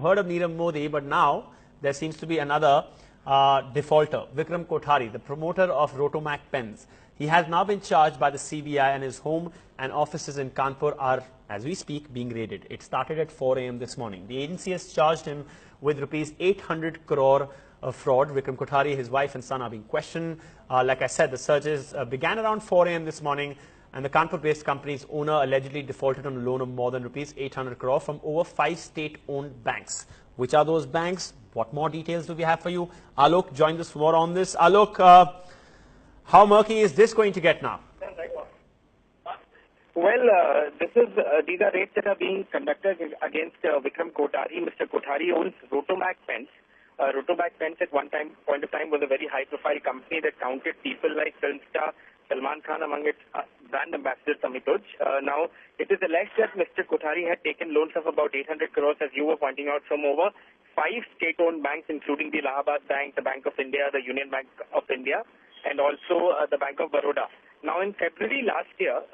heard of Nirav Modi, but now there seems to be another defaulter, Vikram Kothari, the promoter of Rotomac pens. He has now been charged by the CBI, and his home and offices in Kanpur are, as we speak, being raided. It started at 4 a.m. this morning. The agency has charged him with rupees 800 crore of fraud. Vikram Kothari, his wife and son are being questioned. Like I said, the searches began around 4 a.m. this morning, and the Kanpur-based company's owner allegedly defaulted on a loan of more than rupees 800 crore from over 5 state-owned banks. Which are those banks? What more details do we have for you? Alok joined us for more on this. Alok, how murky is this going to get now? Well, these are raids that are being conducted against Vikram Kothari. Mr. Kothari owns Rotomac pens. Rotomac pens at one point of time was a very high-profile company that counted people like film star Salman Khan among its brand ambassadors, Amitoj. Now, it is alleged that Mr. Kothari had taken loans of about 800 crores, as you were pointing out, from over 5 state-owned banks, including the Allahabad Bank, the Bank of India, the Union Bank of India, and also the Bank of Baroda. Now, in February last year,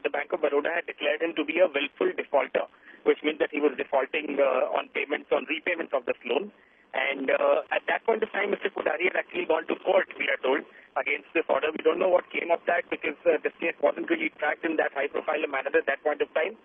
the Bank of Baroda had declared him to be a willful defaulter, which means that he was defaulting on repayments of this loan. And at that point of time, Mr. Kothari had actually gone to court, we are told, against this order. We don't know what came of that because this case wasn't really tracked in that high-profile manner at that point of time.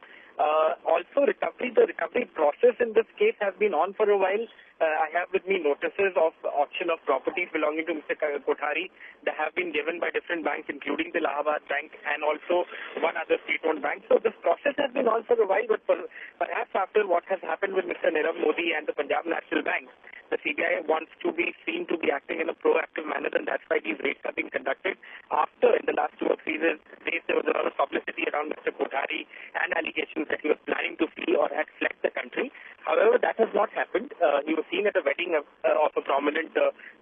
Also, the recovery process in this case has been on for a while. I have with me notices of auction of properties belonging to Mr. Kothari that have been given by different banks, including the Allahabad Bank and also one other state-owned bank. So this process has been on for a while, but perhaps after what has happened with Mr. Nirav Modi and the Punjab National Bank, the CBI wants to be seen to be acting in a proactive manner, and that's why these raids are being conducted. After, in the last 2 or 3 days, there was a lot of publicity around Mr. Kothari and allegations that he was planning to flee or had fled the country. However, that has not happened. He was seen at a wedding of a prominent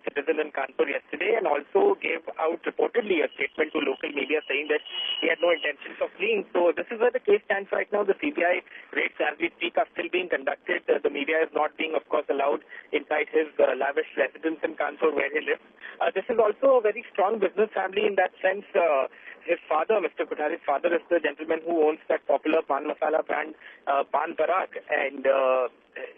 citizen in Kanpur yesterday, and also gave out reportedly a statement to local media saying that he had no intentions of fleeing. So this is where the case stands right now. The CBI raids, as we speak, are still being conducted. The media is not being, of course, allowed inside his lavish residence in Kanpur where he lives. This is also a very strong business family in that sense. His father, Mr. Kothari's father, is the gentleman who owns that popular pan masala brand, Pan Parag, and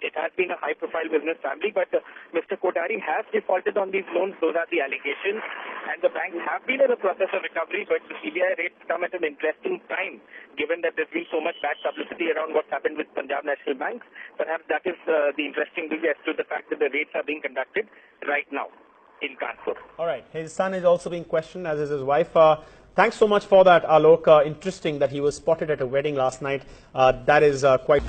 it has been a high-profile business family, but Mr. Kothari has defaulted on these loans. Those are the allegations, and the banks have been in the process of recovery, but the CBI raids come at an interesting time, given that there's been so much bad publicity around what's happened with Punjab National Bank. Perhaps that is the interesting thing as to the fact that the raids are being conducted right now in Kanpur. All right. His son is also being questioned, as is his wife. Thanks so much for that, Alok. Interesting that he was spotted at a wedding last night. That is quite...